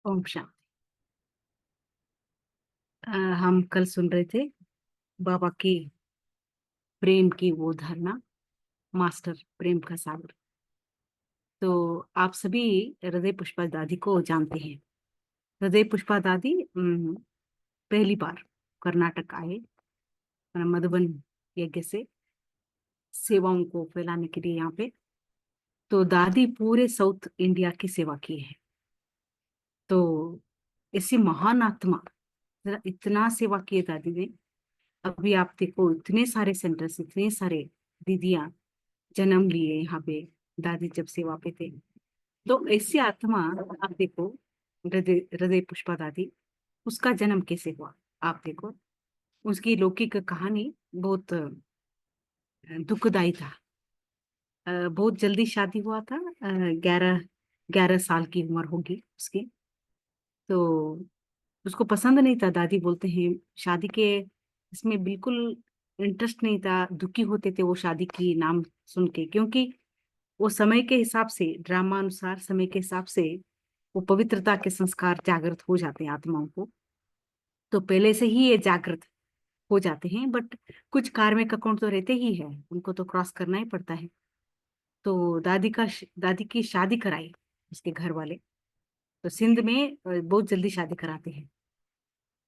ओम शांति। हम कल सुन रहे थे बाबा की प्रेम की वो धारणा, मास्टर प्रेम का सागर। तो आप सभी हृदय पुष्पा दादी को जानते हैं। हृदय पुष्पा दादी पहली बार कर्नाटक आए, मधुबन यज्ञ से सेवाओं को फैलाने के लिए यहाँ पे। तो दादी पूरे साउथ इंडिया की सेवा की है। तो ऐसी महान आत्मा, जरा इतना सेवा किए दादी ने। अभी आप देखो, इतने सारे सेंटर्स, इतने सारे दीदियां जन्म लिए यहाँ पे, दादी जब सेवा पे थे। तो ऐसी आत्मा, आप देखो, हृदय हृदय पुष्पा दादी, उसका जन्म कैसे हुआ आप देखो। उसकी लौकिक कहानी बहुत दुखदाई था। बहुत जल्दी शादी हुआ था। 11 11 साल की उम्र होगी उसकी। तो उसको पसंद नहीं था, दादी बोलते हैं शादी के, इसमें बिल्कुल इंटरेस्ट नहीं था। दुखी होते थे वो शादी की नाम सुन के, क्योंकि वो समय के हिसाब से, ड्रामा अनुसार समय के हिसाब से वो पवित्रता के संस्कार जागृत हो जाते हैं आत्माओं को। तो पहले से ही ये जागृत हो जाते हैं, बट कुछ कार्मिक अकाउंट तो रहते ही है, उनको तो क्रॉस करना ही पड़ता है। तो दादी की शादी कराई उसके घर वाले। तो सिंध में बहुत जल्दी शादी कराते हैं।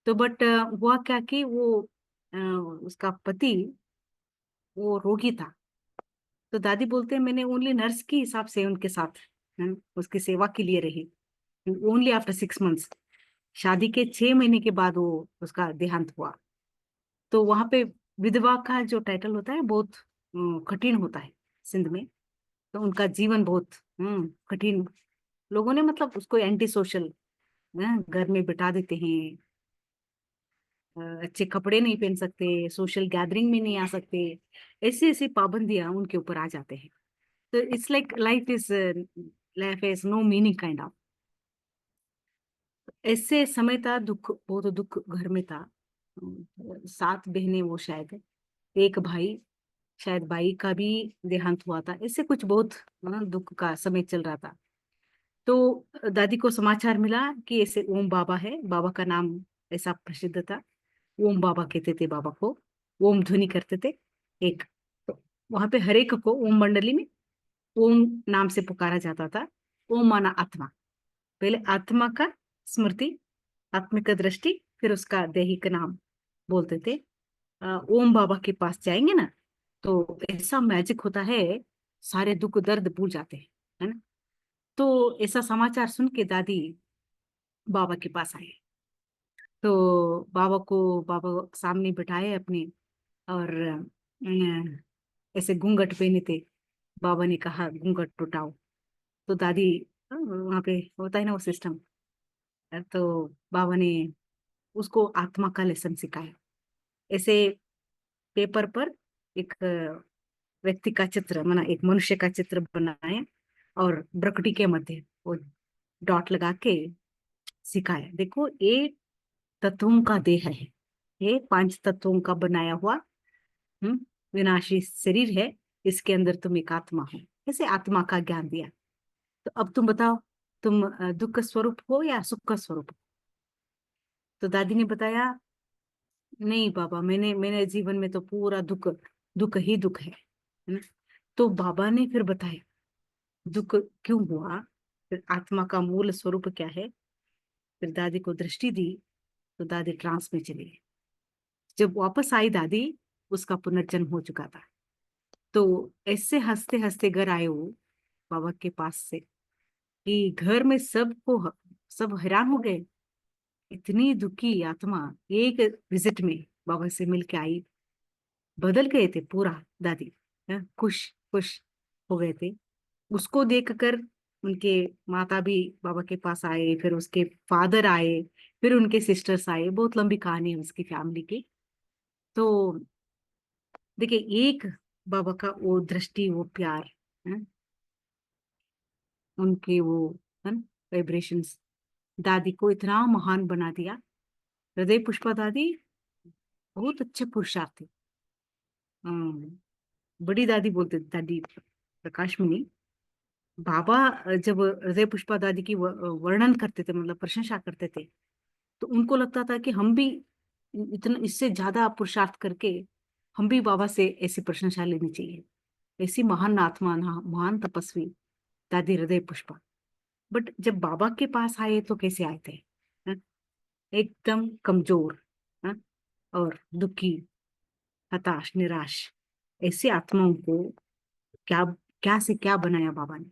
तो बट हुआ क्या कि वो उसका पति वो रोगी था। तो दादी बोलते हैं मैंने ओनली नर्स के हिसाब से उनके साथ उसकी सेवा के लिए रही। ओनली आफ्टर 6 मंथ्स, शादी के 6 महीने के बाद वो उसका देहांत हुआ। तो वहां पे विधवा का जो टाइटल होता है बहुत कठिन होता है सिंध में। तो उनका जीवन बहुत कठिन। लोगों ने मतलब उसको एंटी सोशल घर में बिठा देते हैं। अच्छे कपड़े नहीं पहन सकते, सोशल गैदरिंग में नहीं आ सकते। ऐसी ऐसी पाबंदियां उनके ऊपर आ जाते हैं। तो it's like life is no meaning kind of. ऐसे समय था, दुख, बहुत दुख घर में था। 7 बहनें वो शायद, एक भाई, शायद भाई का भी देहांत हुआ था। इससे कुछ बहुत दुख का समय चल रहा था। तो दादी को समाचार मिला कि ऐसे ओम बाबा है, बाबा का नाम ऐसा प्रसिद्ध था। ओम बाबा कहते थे बाबा को, ओम ध्वनि करते थे एक। तो वहां पे हरेक को ओम मंडली में ओम नाम से पुकारा जाता था। ओम माना आत्मा, पहले आत्मा का स्मृति, आत्मिक दृष्टि, फिर उसका दैहिक नाम बोलते थे। ओम बाबा के पास जाएंगे ना, तो ऐसा मैजिक होता है, सारे दुख दर्द भूल जाते हैं, है ना। तो ऐसा समाचार सुन के दादी बाबा के पास आए। तो बाबा सामने बिठाए अपने, और ऐसे घूंघट पहने थे। बाबा ने कहा घूंघट उठाओ। तो दादी, वहां पे होता है ना वो सिस्टम। तो बाबा ने उसको आत्मा का लेसन सिखाया। ऐसे पेपर पर एक व्यक्ति का चित्र, माना एक मनुष्य का चित्र बनाया, और प्रकृति के मध्य वो डॉट लगा के सिखाया, देखो ये तत्वों का देह है, ये 5 तत्वों का बनाया हुआ हम्म विनाशी शरीर है। इसके अंदर तुम एक आत्मा हो। ऐसे आत्मा का ज्ञान दिया। तो अब तुम बताओ, तुम दुख स्वरूप हो या सुख का स्वरूप हो? तो दादी ने बताया, नहीं बाबा, मैंने मेरे जीवन में तो पूरा दुख, दुख ही दुख है ना। तो बाबा ने फिर बताया दुख क्यों हुआ, फिर आत्मा का मूल स्वरूप क्या है। फिर दादी को दृष्टि दी। तो दादी ट्रांस में चली गई। जब वापस आई दादी, उसका पुनर्जन्म हो चुका था। तो ऐसे हंसते हंसते घर आए वो बाबा के पास से, कि घर में सब हैरान हो गए। इतनी दुखी आत्मा एक विजिट में बाबा से मिल के आई, बदल गए थे पूरा। दादी खुश खुश हो गए थे। उसको देखकर उनके माता भी बाबा के पास आए, फिर उसके फादर आए, फिर उनके सिस्टर्स आए। बहुत लंबी कहानी है उसकी फैमिली की। तो देखिए, एक बाबा का वो दृष्टि, वो प्यार, है, उनके वो वाइब्रेशंस दादी को इतना महान बना दिया। हृदय पुष्पा दादी बहुत अच्छे पुरुषार्थ थे। बड़ी दादी बोलते थे, दादी प्रकाश मुनि। बाबा जब हृदय पुष्पा दादी की वर्णन करते थे, मतलब प्रशंसा करते थे, तो उनको लगता था कि हम भी इतना इससे ज्यादा पुरुषार्थ करके हम भी बाबा से ऐसी प्रशंसा लेनी चाहिए। ऐसी महान आत्मा, महान तपस्वी दादी हृदय पुष्पा। बट जब बाबा के पास आए तो कैसे आए थे? हाँ? एकदम कमजोर, हाँ? और दुखी, हताश, निराश, ऐसी आत्माओं को क्या क्या से क्या बनाया बाबा ने?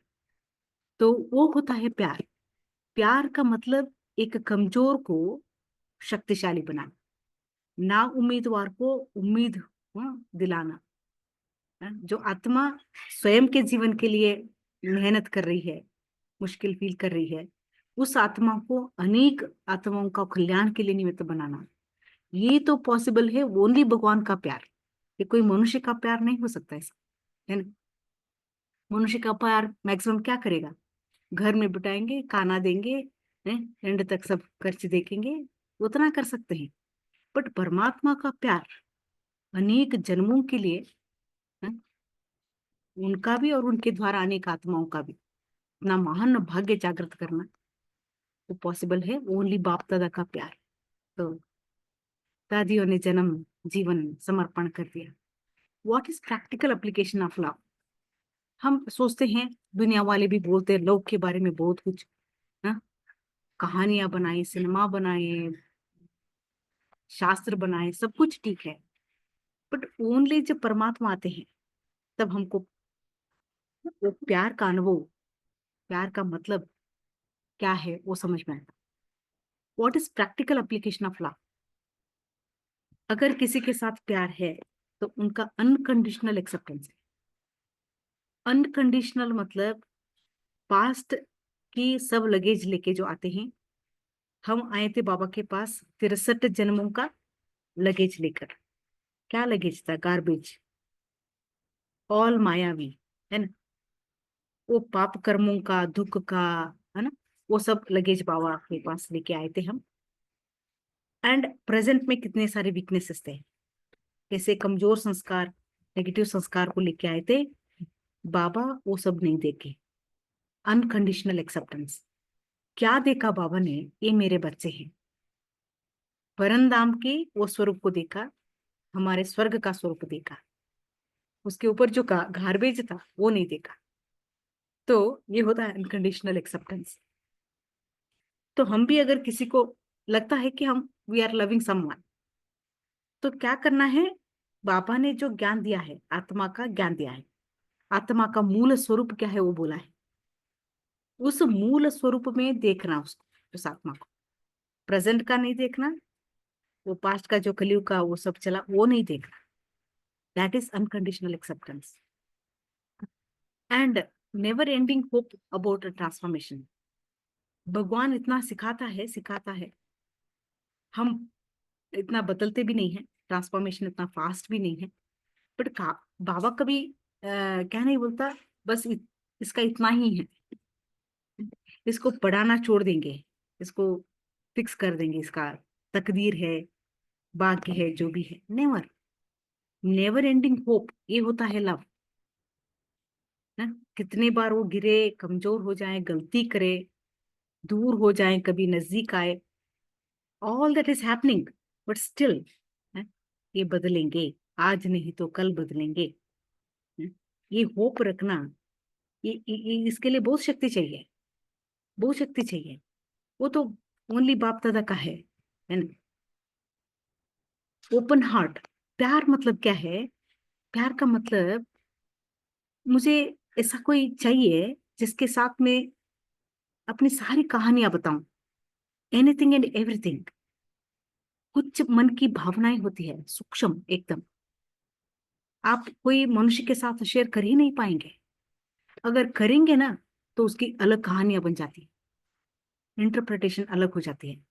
तो वो होता है प्यार। प्यार का मतलब एक कमजोर को शक्तिशाली बनाना, ना उम्मीदवार को उम्मीद, दिलाना। जो आत्मा स्वयं के जीवन के लिए मेहनत कर रही है, मुश्किल फील कर रही है, उस आत्मा को अनेक आत्माओं का कल्याण के लिए निमित्त बनाना, ये तो पॉसिबल है ओनली भगवान का प्यार। ये कोई मनुष्य का प्यार नहीं हो सकता ऐसा, है ना? मनुष्य का प्यार मैक्सिमम क्या करेगा? घर में बिठाएंगे, खाना देंगे, एंड तक सब खर्च देखेंगे, उतना कर सकते हैं। बट परमात्मा का प्यार अनेक जन्मों के लिए, है, उनका भी और उनके द्वारा अनेक आत्माओं का भी अपना महान भाग्य जागृत करना, वो पॉसिबल है ओनली बाप दादा का प्यार। तो दादियों ने जन्म जीवन समर्पण कर दिया। What is practical application of love? हम सोचते हैं, दुनिया वाले भी बोलते हैं लव के बारे में बहुत कुछ, ना, कहानियां बनाए, सिनेमा बनाए, शास्त्र बनाए, सब कुछ ठीक है। बट ओनली जब परमात्मा आते हैं तब हमको वो प्यार का अनुभव, प्यार का मतलब क्या है वो समझ में आता। What is practical application of love? अगर किसी के साथ प्यार है तो उनका अनकंडीशनल एक्सेप्टेंस है। अनकंडीशनल मतलब पास्ट की सब लगेज लेके जो आते हैं। हम आए थे बाबा के पास 63 जन्मों का लगेज लेकर। क्या लगेज था? गार्बेज, ऑल मायावी, है ना? वो पाप कर्मों का, दुख का, है ना, वो सब लगेज बाबा के पास लेके आए थे हम। एंड प्रेजेंट में कितने सारे वीकनेसेस थे, कैसे कमजोर संस्कार, नेगेटिव संस्कार को लेके आए थे बाबा, वो सब नहीं देखे। Unconditional acceptance. क्या देखा बाबा ने? ये मेरे बच्चे हैं। परमधाम के वो स्वरूप को देखा, हमारे स्वर्ग का स्वरूप देखा। उसके ऊपर जो गार्बेज था वो नहीं देखा। तो ये होता है अनकंडीशनल एक्सेप्टेंस। तो हम भी अगर किसी को लगता है कि हम वी आर लविंग समवन, तो क्या करना है? बाबा ने जो ज्ञान दिया है, आत्मा का ज्ञान दिया है, आत्मा का मूल स्वरूप क्या है वो बोला है, उस मूल स्वरूप में देखना उसको, उस आत्मा को। प्रेजेंट का नहीं देखना, वो पास्ट का जो कलयुग का वो सब चला वो नहीं देखना। That is unconditional acceptance and never ending hope about transformation. भगवान इतना सिखाता है, सिखाता है, हम इतना बदलते भी नहीं है, ट्रांसफॉर्मेशन इतना फास्ट भी नहीं है। बट बाबा कभी क्या नहीं बोलता, बस इसका इतना ही है, इसको पढ़ाना छोड़ देंगे, इसको फिक्स कर देंगे, इसका तकदीर है, भाग्य है, जो भी है। नेवर, नेवर एंडिंग होप, ये होता है लव। ना, कितने बार वो गिरे, कमजोर हो जाए, गलती करे, दूर हो जाए, कभी नजदीक आए, all that is happening, but still ये बदलेंगे, आज नहीं तो कल बदलेंगे। है? ये होप रखना, इसके लिए बहुत शक्ति चाहिए, बहुत शक्ति चाहिए। वो तो ओनली बाप दादा का है ना? Open heart. प्यार मतलब क्या है? प्यार का मतलब, मुझे ऐसा कोई चाहिए जिसके साथ में अपनी सारी कहानियां बताऊं, एनीथिंग एंड एवरीथिंग। कुछ मन की भावनाएं होती है सूक्ष्म एकदम, आप कोई मनुष्य के साथ शेयर कर ही नहीं पाएंगे। अगर करेंगे ना तो उसकी अलग कहानियां बन जाती है, इंटरप्रिटेशन अलग हो जाती है?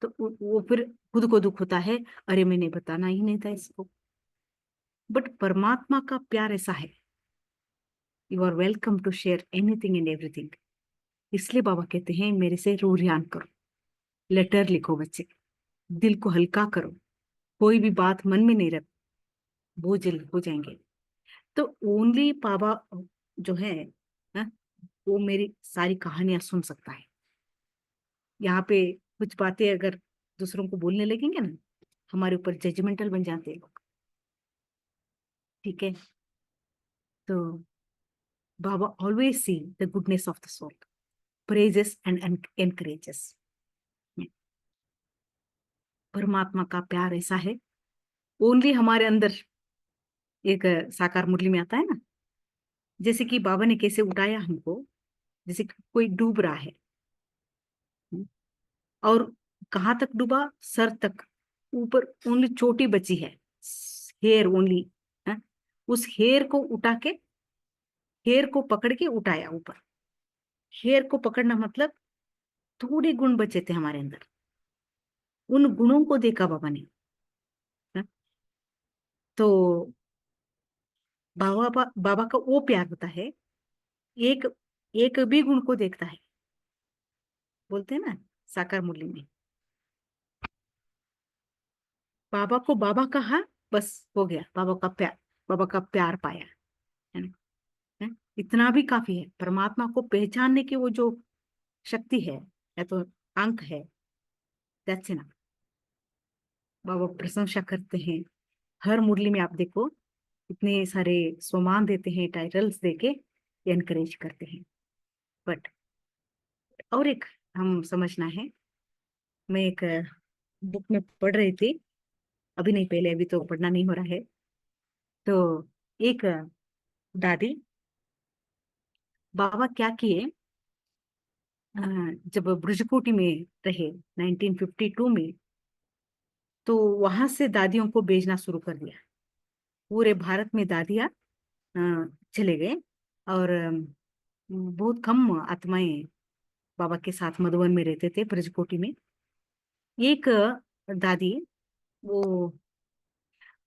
तो वो फिर खुद को दुख होता है, अरे मैंने बताना ही नहीं था इसको। बट परमात्मा का प्यार ऐसा है, you are welcome to share anything and everything. इसलिए बाबा कहते हैं मेरे से रूरियान करो, लेटर लिखो बच्चे, दिल को हल्का करो, कोई भी बात मन में नहीं रख, बोझिल हो जाएंगे। तो ओनली बाबा जो है हाँ, वो मेरी सारी कहानियां सुन सकता है। यहाँ पे कुछ बातें अगर दूसरों को बोलने लगेंगे ना, हमारे ऊपर जजमेंटल बन जाते हैं लोग। ठीक है। तो बाबा always see the goodness of the soul, praises and encourages. परमात्मा का प्यार ऐसा है, ओनली हमारे अंदर एक साकार मुरली में आता है ना, जैसे कि बाबा ने कैसे उठाया हमको, जैसे कि कोई डूब रहा है, और कहाँ तक डूबा, सर तक, ऊपर ओनली चोटी बची है, हेयर ओनली। उस हेयर को उठा के, हेयर को पकड़ के उठाया ऊपर। हेयर को पकड़ना मतलब थोड़े गुण बचे थे हमारे अंदर, उन गुणों को देखा बाबा ने। हाँ? तो बाबा का वो प्यार होता है, एक एक भी गुण को देखता है। बोलते हैं ना साकार मुरली में, बाबा को बाबा कहा, बस हो गया, बाबा का प्यार, बाबा का प्यार पाया, है ना। है? इतना भी काफी है, परमात्मा को पहचानने की वो जो शक्ति है, या तो अंक है, दैट्स इनफ। बाबा प्रशंसा करते हैं, हर मुरली में आप देखो, इतने सारे सम्मान देते हैं, टाइटल्स देके एनकरेज करते हैं। बट और एक हम समझना है, मैं एक बुक में पढ़ रही थी, अभी नहीं, पहले, अभी तो पढ़ना नहीं हो रहा है। तो एक दादी, बाबा क्या किए, अ, जब ब्रजकोटि में रहे 1952 में, तो वहां से दादियों को भेजना शुरू कर दिया। पूरे भारत में दादियाँ चले गए, और बहुत कम आत्माएं बाबा के साथ मधुबन में रहते थे, ब्रजकोटि में। एक दादी, वो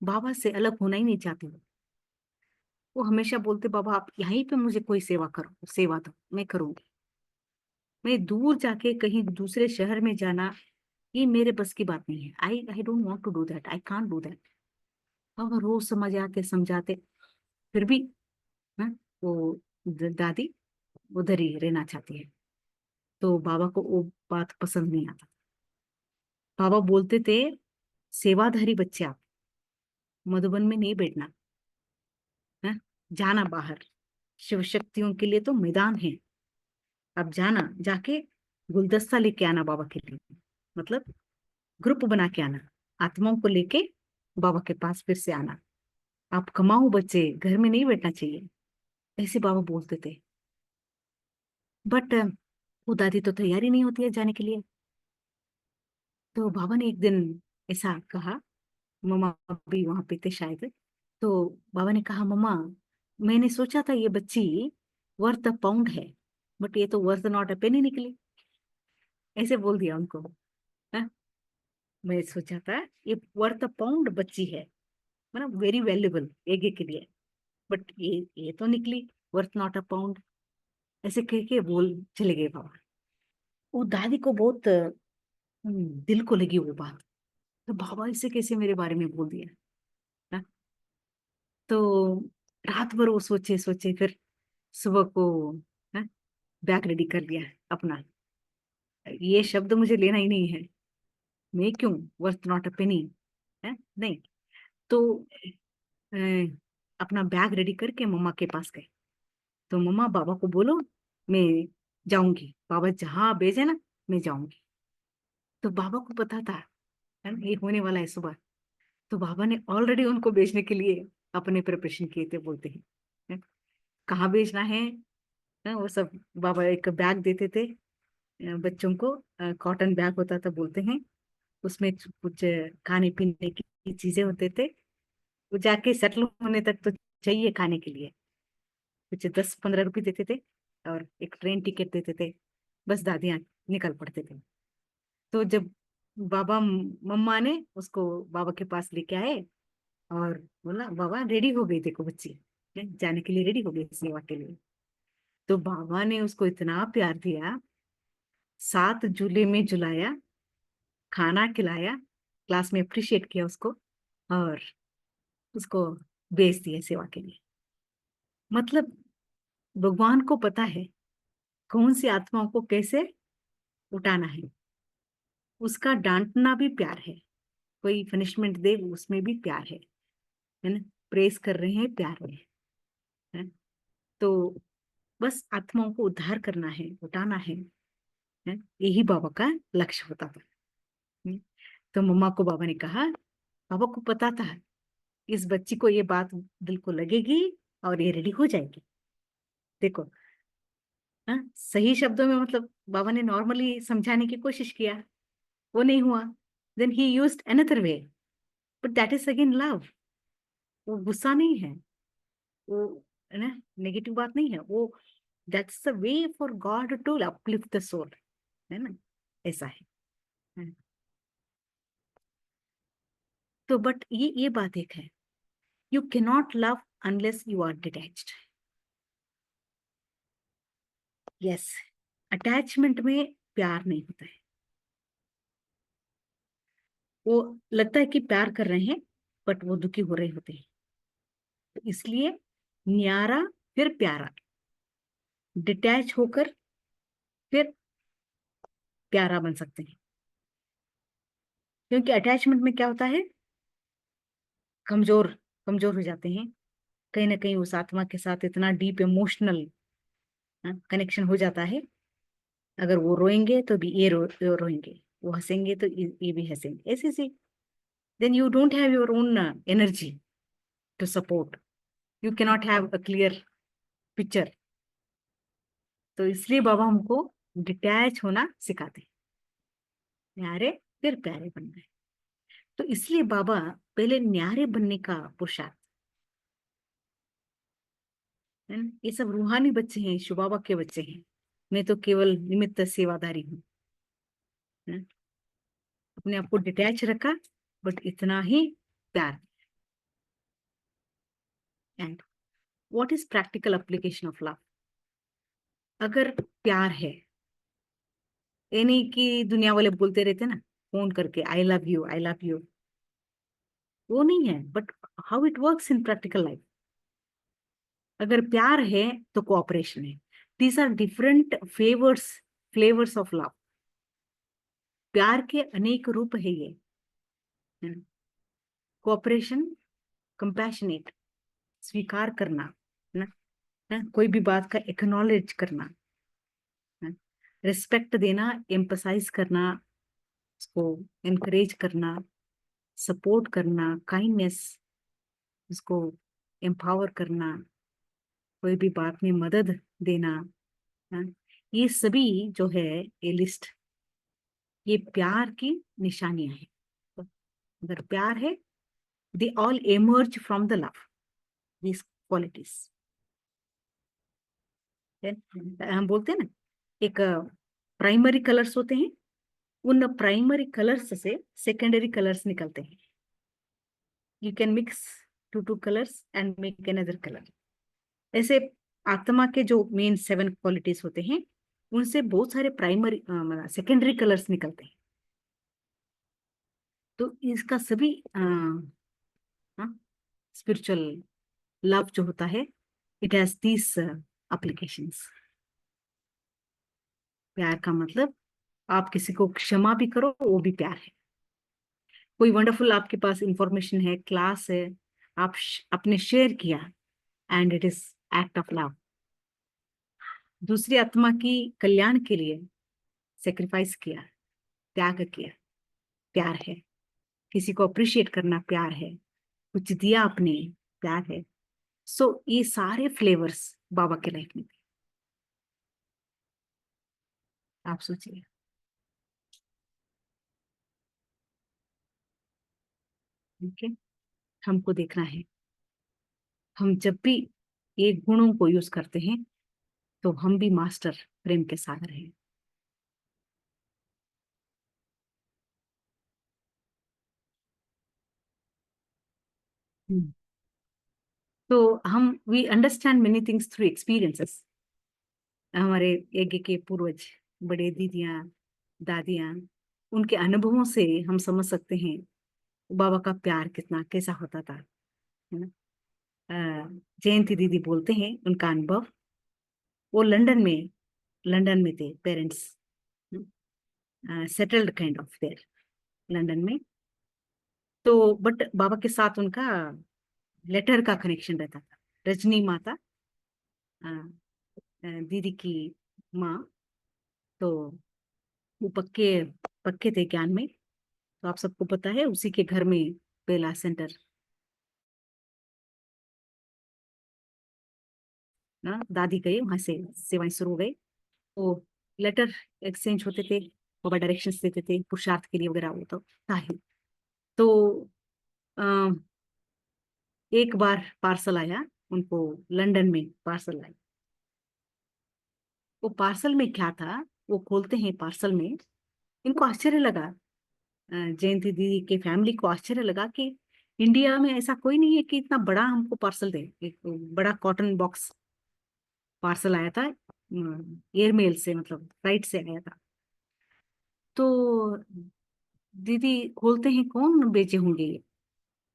बाबा से अलग होना ही नहीं चाहती। वो हमेशा बोलते, बाबा आप यहीं पे मुझे कोई सेवा करो, सेवा दो, मैं करूंगी। मैं दूर जाके कहीं दूसरे शहर में जाना, ये मेरे बस की बात नहीं है। I don't want to do that, I can't do that. बाबा रोज समझाते समझाते, फिर भी हाँ, वो दादी उधर ही रहना चाहती है। तो बाबा को वो बात पसंद नहीं आता। बाबा बोलते थे, सेवाधारी बच्चे आप, मधुबन में नहीं बैठना है, जाना बाहर, शिव शक्तियों के लिए तो मैदान है। अब जाना, जाके गुलदस्ता लेके आना बाबा के लिए, मतलब ग्रुप बना के आना, आत्माओं को लेके बाबा के पास फिर से आना। आप कमाओ बच्चे, घर में नहीं बैठना चाहिए, ऐसे बाबा बोलते थे। बट वो दादी तो तैयारी नहीं होती है जाने के लिए। तो बाबा ने एक दिन ऐसा कहा, मम्मा भी वहां पे थे शायद। तो बाबा ने कहा, मम्मा मैंने सोचा था ये बच्ची वर्थ अ पाउंड है, बट ये तो वर्थ नॉट अ पेनी निकली। ऐसे बोल दिया उनको। हाँ? मैं सोचा था ये वर्थ अ पाउंड बच्ची है, मतलब वेरी वैल्यूबल एगे के लिए, बट ये तो निकली वर्थ नॉट अ पाउंड। ऐसे कह के बोल चले गए बाबा। वो दादी को बहुत दिल को लगी वो बात। तो बाबा इसे कैसे मेरे बारे में बोल दिया। हाँ? तो रात भर वो सोचे सोचे, फिर सुबह को हाँ, बैग रेडी कर लिया अपना, ये शब्द मुझे लेना ही नहीं है, मैं क्यों, वर्थ नॉट अ पेनी है, नहीं। तो अ, अपना बैग रेडी करके मम्मा के पास गए। तो मम्मा बाबा को बोलो मैं जाऊंगी, बाबा जहां भेजे ना मैं जाऊंगी। तो बाबा को पता था, है ना, ये होने वाला है सुबह। तो बाबा ने ऑलरेडी उनको भेजने के लिए अपने प्रिपरेशन किए थे, बोलते हैं। हैं? कहाँ भेजना है, वो सब बाबा एक बैग देते थे बच्चों को, कॉटन बैग होता था, बोलते हैं। उसमें कुछ खाने पीने की चीजें होते थे, वो जाके सेटल होने तक तो चाहिए खाने के लिए। कुछ 10-15 रुपए देते थे, और एक ट्रेन टिकट देते थे, बस दादियाँ निकल पड़ते थे। तो जब बाबा मम्मा ने उसको बाबा के पास लेके आए, और बोला, बाबा रेडी हो गई, देखो बच्ची जाने के लिए रेडी हो गई सेवा के लिए। तो बाबा ने उसको इतना प्यार दिया, 7 झूले में झुलाया, खाना खिलाया, क्लास में अप्रिशिएट किया उसको, और उसको भेज दिया सेवा के लिए। मतलब भगवान को पता है कौन सी आत्माओं को कैसे उठाना है। उसका डांटना भी प्यार है, कोई पनिशमेंट दे उसमें भी प्यार है ना। प्रेस कर रहे हैं प्यार में, है। तो बस आत्माओं को उद्धार करना है, उठाना है। यही बाबा का लक्ष्य होता था। है? तो मम्मा को बाबा ने कहा, बाबा को पता था इस बच्ची को ये बात दिल को लगेगी और ये रेडी हो जाएगी। देखो, हाँ, सही शब्दों में मतलब बाबा ने नॉर्मली समझाने की कोशिश किया, वो नहीं हुआ। Then he used another way, but that is again love. वो गुस्सा नहीं है, वो, है ना, नेगेटिव बात नहीं है वो। That's the way for God to uplift the soul, है ना, ऐसा है। तो बट ये बात एक है, you cannot love unless you are detached. Yes, attachment में प्यार नहीं होता है। वो लगता है कि प्यार कर रहे हैं, बट वो दुखी हो रहे होते हैं। तो इसलिए न्यारा फिर प्यारा, डिटैच होकर फिर प्यारा बन सकते हैं। क्योंकि अटैचमेंट में क्या होता है, कमजोर कमजोर हो जाते हैं। कहीं ना कहीं उस आत्मा के साथ इतना डीप इमोशनल कनेक्शन हो जाता है। अगर वो रोएंगे तो भी ये रोएंगे, वो हंसेंगे तो ये भी हंसेंगे, ऐसे ऐसे। Then you don't have your own energy to support, you cannot have a clear picture. तो इसलिए बाबा हमको डिटैच होना सिखाते हैं, न्यारे फिर प्यारे बनना है। तो इसलिए बाबा पहले न्यारे बनने का पुरुषार्थ, है ना? ये सब रूहानी बच्चे हैं, शिव बाबा के बच्चे हैं। मैं तो केवल निमित्त सेवादारी हूँ, है ना? अपने आप को डिटैच रखा, बट इतना ही प्यार। And what is practical application of love? अगर प्यार है, ये नहीं कि दुनिया वाले बोलते रहते ना फोन करके, I love you I love you, वो नहीं है। But how it works in practical life? अगर प्यार है तो कोऑपरेशन है। These are different flavours of love. प्यार के अनेक रूप है ये। कोऑपरेशन, कंपैशनेट, स्वीकार करना, है ना, कोई भी बात का एक्नॉलेज करना, रिस्पेक्ट देना, एम्पसाइज करना, उसको एनकरेज करना, सपोर्ट करना, काइंडनेस, उसको एम्पावर करना, कोई भी बात में मदद देना, है? ये सभी जो है, ये लिस्ट, ये प्यार की निशानियां हैं। तो अगर प्यार है, they all emerge from the love, this qualities. हम बोलते हैं ना, एक प्राइमरी कलर्स होते हैं, उन प्राइमरी कलर्स से सेकेंडरी कलर्स निकलते हैं। You can mix two colours and make another colour. ऐसे आत्मा के जो मेन 7 क्वालिटीज होते हैं, उनसे बहुत सारे प्राइमरी सेकेंडरी कलर्स निकलते हैं। तो इसका सभी स्पिरिचुअल लव जो होता है, इट हैज दीस एप्लीकेशंस। प्यार का मतलब, आप किसी को क्षमा भी करो वो भी प्यार है। कोई वंडरफुल आपके पास इंफॉर्मेशन है, क्लास है, आप आपने शेयर किया, and it is act of love. दूसरी आत्मा की कल्याण के लिए सेक्रीफाइस किया, त्याग किया, प्यार है। किसी को अप्रिशिएट करना प्यार है, कुछ दिया आपने, प्यार है। सो ये सारे फ्लेवर्स बाबा के लाइफ में थे। आप सोचिए, ठीक है। हमको देखना है, हम जब भी ये गुणों को यूज करते हैं तो हम भी मास्टर प्रेम के सागर हैं। हम्म। तो हम we understand many things through experiences. हमारे यज्ञ के पूर्वज, बड़े दीदियां, दादियां, उनके अनुभवों से हम समझ सकते हैं बाबा का प्यार कितना कैसा होता था, है ना। जयंती दीदी बोलते हैं उनका अनुभव, वो लंदन में थे parents, settled kind of their, London में। तो बट बाबा के साथ उनका लेटर का कनेक्शन रहता था। रजनी माता, दीदी की माँ, तो वो पक्के पक्के थे ज्ञान में। तो आप सबको पता है उसी के घर में बेला सेंटर ना, दादी गए वहां से, सेवाएं शुरू हो गई। तो लेटर एक्सचेंज होते थे, बाबा डायरेक्शंस देते थे पुरुषार्थ के लिए वगैरह, वो तो था ही। तो अ, एक बार पार्सल आया उनको, लंदन में पार्सल आया। वो पार्सल में क्या था, वो खोलते हैं पार्सल में, इनको आश्चर्य लगा, जयंती दीदी के फैमिली को आश्चर्य लगा कि इंडिया में ऐसा कोई नहीं है कि इतना बड़ा हमको पार्सल दे। एक बड़ा कॉटन बॉक्स पार्सल आया था, एयरमेल से, मतलब फ्लाइट से आया था। तो दीदी खोलते हैं, कौन बेचे होंगे ये?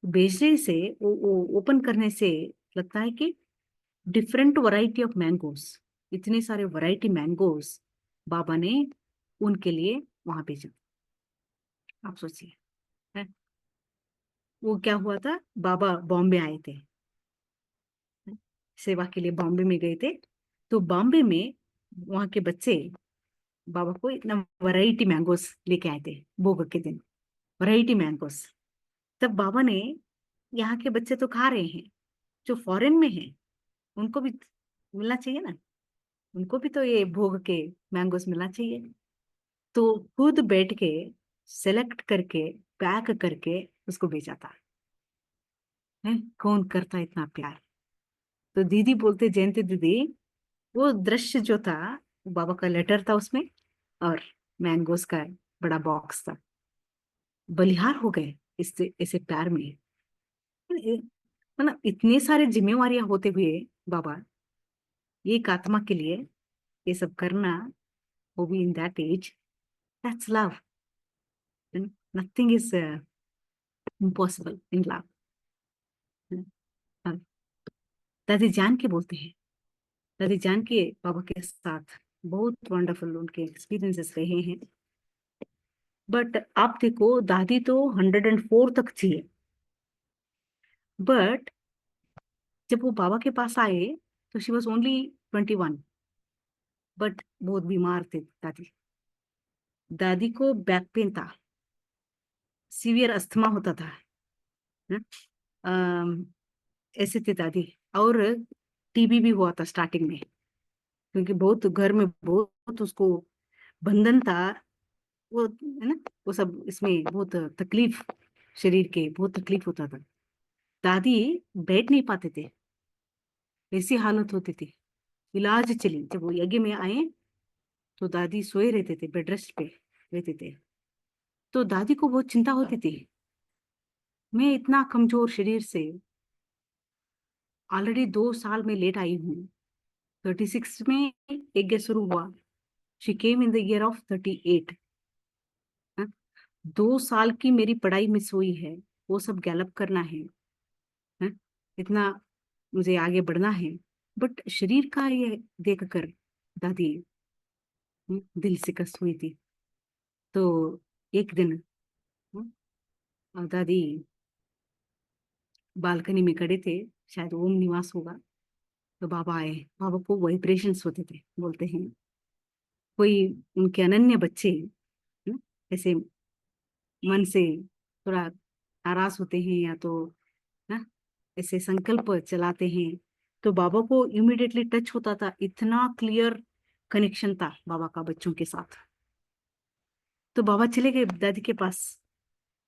बेचने से, वो ओपन करने से लगता है कि डिफरेंट वैरायटी ऑफ मैंगोस, इतने सारे वैरायटी मैंगोस बाबा ने उनके लिए वहां भेजा। आप सोचिए, है? वो क्या हुआ था, बाबा बॉम्बे आए थे, सेवा के लिए बॉम्बे में गए थे। तो बॉम्बे में वहां के बच्चे बाबा को इतना वैरायटी मैंगोस लेके आए थे भोग के दिन, वैरायटी मैंगोस। तब बाबा ने, यहाँ के बच्चे तो खा रहे हैं, जो फॉरेन में है उनको भी मिलना चाहिए ना, उनको भी तो ये भोग के मैंगोस मिलना चाहिए। तो खुद बैठ के सेलेक्ट करके पैक करके उसको भेजा था। है, कौन करता इतना प्यार? तो दीदी बोलते, जयंती दीदी, वो दृश्य जो था, वो बाबा का लेटर था उसमें, और मैंगोस का बड़ा बॉक्स था। बलिहार हो गए इससे, ऐसे प्यार में। मतलब इतने सारे जिम्मेवारियां होते हुए बाबा एक आत्मा के लिए ये सब करना, वो भी in that age, that's love. Nothing is impossible in love. दादी जान के बोलते हैं, दादी जान के बाबा के साथ बहुत वंडरफुल उनके एक्सपीरियंसेस रहे हैं। बट आप देखो, दादी तो 104 तक थी, बट जब वो बाबा के पास आए तो शी वॉज ओनली 21। बट बहुत बीमार थे दादी। दादी को बैक पेन था, सीवियर अस्थमा होता था, है? अम, ऐसे थे दादी। और टीबी भी हुआ था स्टार्टिंग में, क्योंकि बहुत घर में बहुत उसको बंधन था, वो है ना, वो सब इसमें बहुत तकलीफ, शरीर के बहुत तकलीफ होता था। दादी बैठ नहीं पाते थे, ऐसी हालत होती थी। इलाज चली, जब वो यज्ञ में आए तो दादी सोए रहते थे, बेड रेस्ट पे रहते थे। तो दादी को बहुत चिंता होती थी, मैं इतना कमजोर शरीर से ऑलरेडी 2 साल में लेट आई हूँ। 36 में यज्ञ शुरू हुआ, she came in the year of 38। 2 साल की मेरी पढ़ाई मिस हुई है, वो सब गैलअप करना है? इतना मुझे आगे बढ़ना है। बट शरीर का ये देखकर दादी दिल शिकस्त हुई थी। तो एक दिन दादी बालकनी में खड़े थे, शायद ओम निवास होगा। तो बाबा आए, बाबा को वाइब्रेशंस होते थे, बोलते हैं कोई उनके अनन्य बच्चे ऐसे मन से थोड़ा नाराज होते हैं, या तो ना ऐसे संकल्प चलाते हैं, तो बाबा को इमिडिएटली टच होता था, इतना क्लियर कनेक्शन था बाबा का बच्चों के साथ। तो बाबा चले गए दादी के पास।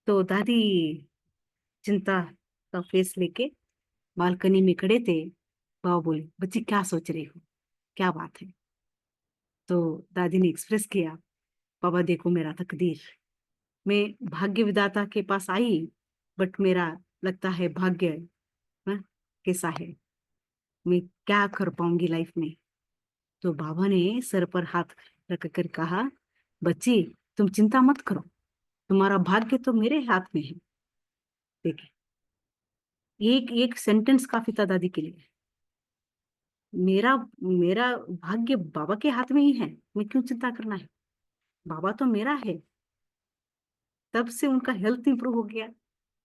तो दादी चिंता का फेस लेके बालकनी में खड़े थे। बाबा बोले, बच्ची क्या सोच रही हो, क्या बात है? तो दादी ने एक्सप्रेस किया, बाबा देखो मेरा तकदीर, मैं भाग्य विधाता के पास आई, बट मेरा लगता है भाग्य कैसा है, मैं क्या कर पाऊंगी लाइफ में। तो बाबा ने सर पर हाथ रख कर कहा, बच्ची तुम चिंता मत करो, तुम्हारा भाग्य तो मेरे हाथ में है। देखिए, एक एक सेंटेंस काफी था दादी के लिए। मेरा मेरा भाग्य बाबा के हाथ में ही है, मैं क्यों चिंता करना है, बाबा तो मेरा है। तब से उनका हेल्थ इंप्रूव हो गया।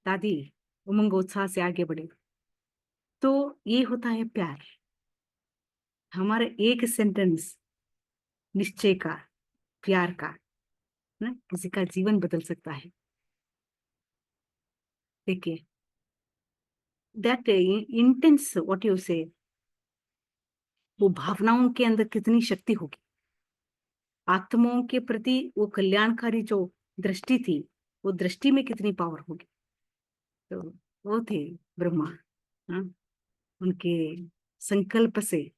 दादी उमंग उत्साह से आगे बढ़े। तो ये होता है प्यार। हमारा एक सेंटेंस निश्चय का, प्यार का, ना किसी का जीवन बदल सकता है। देखिए, दैट इंटेंस व्हाट यू से, वो भावनाओं के अंदर कितनी शक्ति होगी। आत्माओं के प्रति वो कल्याणकारी जो दृष्टि थी, वो दृष्टि में कितनी पावर होगी। तो वो थे ब्रह्मा। हाँ, उनके संकल्प से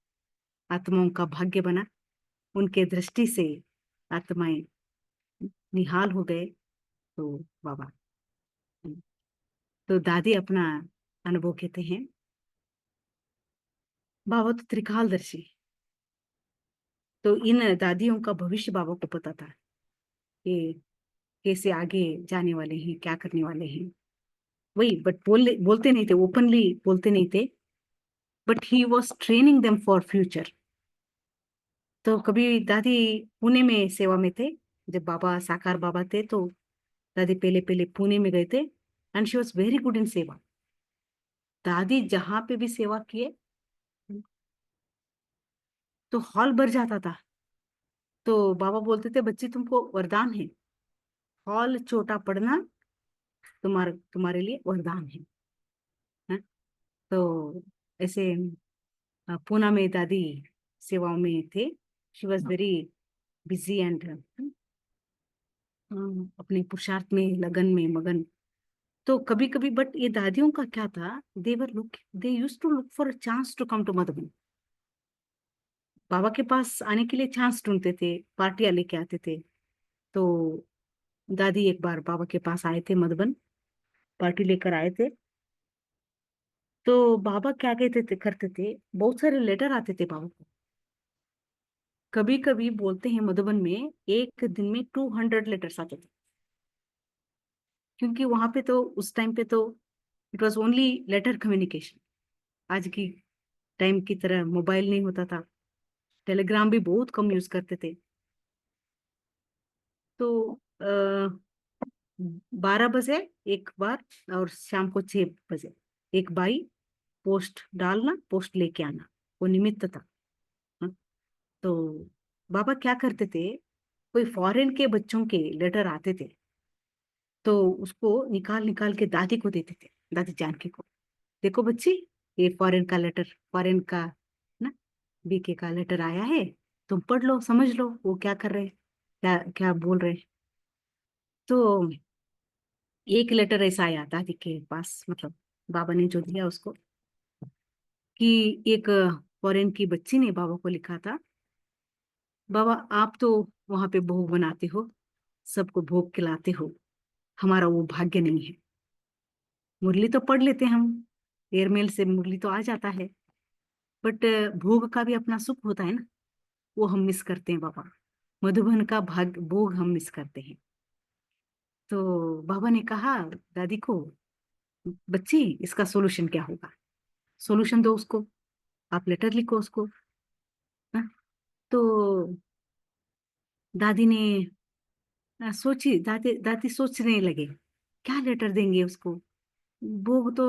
आत्माओं का भाग्य बना, उनके दृष्टि से आत्माएं निहाल हो गए। तो बाबा, तो दादी अपना अनुभव कहते हैं। बाबा तो त्रिकालदर्शी, तो इन दादियों का भविष्य बाबा को पता था कि कैसे आगे जाने वाले हैं, क्या करने वाले हैं। वही, बट बोलते नहीं थे, ओपनली बोलते नहीं थे, but he was training them for future. तो कभी दादी पुणे में सेवा में थे, जब बाबा साकार बाबा थे, तो दादी पहले पहले पुणे में गए थे, and she was very good in सेवा। दादी जहां पे भी सेवा किए तो हॉल भर जाता था। तो बाबा बोलते थे, बच्ची तुमको वरदान है, हॉल छोटा पड़ना तुम्हारे लिए वरदान है? तो ऐसे पूना में दादी सेवाओं में थे। She was very busy and अपने पुरुषार्थ में, लगन में मगन। तो कभी कभी, बट ये दादियों का क्या था, they use to look for a chance to come to Madhuban. बाबा के पास आने के लिए चांस ढूंढते थे, पार्टियां लेके आते थे। तो दादी एक बार बाबा के पास आए थे मधुबन, पार्टी लेकर आए थे। तो बाबा क्या कहते थे, करते थे, बहुत सारे लेटर आते थे बाबा को। कभी कभी बोलते हैं मधुबन में एक दिन में 200 लेटर्स आते थे, क्योंकि वहां पे तो उस टाइम पे तो it was only letter communication. आज की टाइम की तरह मोबाइल नहीं होता था, टेलीग्राम भी बहुत कम यूज करते थे। तो 12 बजे एक बार, और शाम को 6 बजे एक बाई पोस्ट डालना, पोस्ट लेके आना, वो निमित्त था। हाँ, तो बाबा क्या करते थे, कोई फॉरेन के बच्चों के लेटर आते थे, तो उसको निकाल निकाल के दादी को देते थे, दादी जानकी को। देखो बच्ची, ये फॉरेन का लेटर, फॉरेन का ना बीके का लेटर आया है, तुम पढ़ लो, समझ लो वो क्या कर रहे हैं, क्या क्या बोल रहे हैं। तो एक लेटर ऐसा आया दादी के पास, मतलब बाबा ने जो दिया उसको, कि एक फॉरेन की बच्ची ने बाबा को लिखा था, बाबा आप तो वहां पे भोग बनाते हो, सबको भोग खिलाते हो, हमारा वो भाग्य नहीं है। मुरली तो पढ़ लेते हम, एयरमेल से मुरली तो आ जाता है, बट भोग का भी अपना सुख होता है ना, वो हम मिस करते हैं बाबा। मधुबन का भाग भोग हम मिस करते हैं। तो बाबा ने कहा दादी को, बच्ची इसका सोल्यूशन क्या होगा, सोल्यूशन दो उसको, आप लेटर लिखो उसको। हाँ? तो दादी ने सोची, दादी दादी सोचने लगे, क्या लेटर देंगे उसको, भोग तो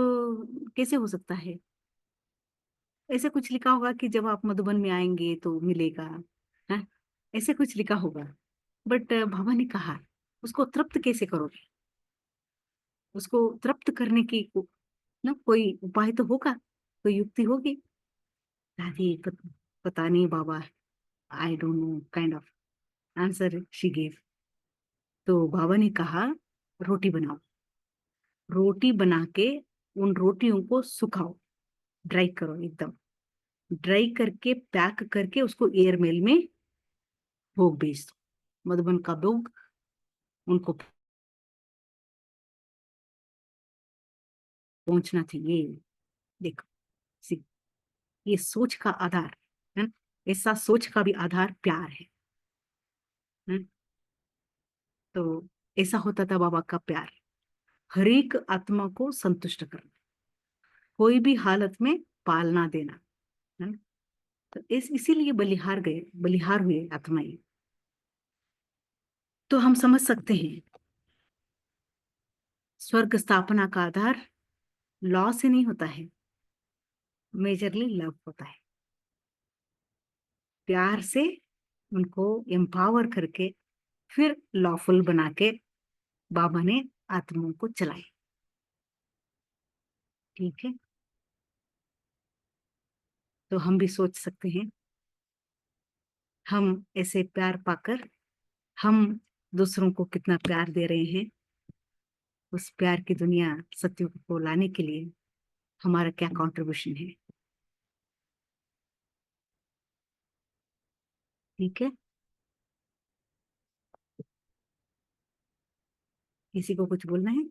कैसे हो सकता है। ऐसे कुछ लिखा होगा कि जब आप मधुबन में आएंगे तो मिलेगा, है, ऐसे कुछ लिखा होगा। बट बाबा ने कहा, उसको तृप्त कैसे करोगे, उसको तृप्त करने की ना कोई उपाय तो होगा, कोई युक्ति होगी। दादी पता नहीं बाबा, I don't know kind of answer she gave. तो बाबा ने कहा, रोटी बनाओ, रोटी बना के उन रोटियों को सुखाओ, ड्राई करो एकदम, ड्राई करके पैक करके उसको एयरमेल में भोग भेज दो, मधुबन का भोग उनको पहुंचना चाहिए। देखो, सी- ये सोच का आधार है ना? ऐसा सोच का भी आधार प्यार है? तो ऐसा होता था बाबा का प्यार, हर एक आत्मा को संतुष्ट करना, कोई भी हालत में पालना देना, है ना? तो इसीलिए बलिहार हुए आत्माएं। तो हम समझ सकते हैं स्वर्ग स्थापना का आधार लॉ से नहीं होता है, मेजरली लव होता है। प्यार से उनको एम्पावर करके फिर लॉफुल बना के बाबा ने आत्माओं को चलाए। ठीक है, तो हम भी सोच सकते हैं हम ऐसे प्यार पाकर हम दूसरों को कितना प्यार दे रहे हैं। उस प्यार की दुनिया सत्युग को लाने के लिए हमारा क्या कंट्रीब्यूशन है। ठीक है, किसी को कुछ बोलना है?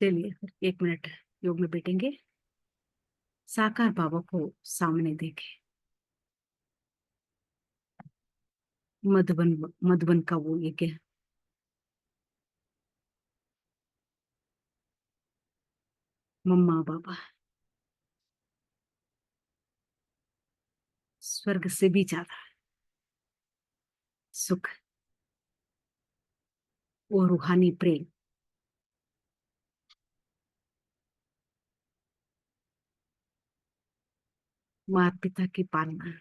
चलिए फिर 1 मिनट योग में बैठेंगे, साकार बाबा को सामने देखे। मधुबन मधुबन का वो ये क्या, मम्मा बाबा स्वर्ग से भी ज्यादा सुख और रूहानी प्रेम, माता पिता की पालना,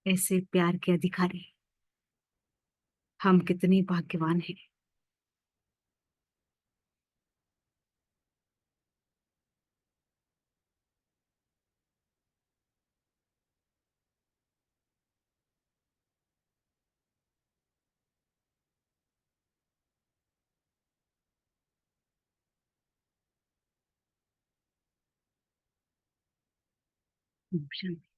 ऐसे प्यार के अधिकारी हम कितने भाग्यवान हैं। शांति।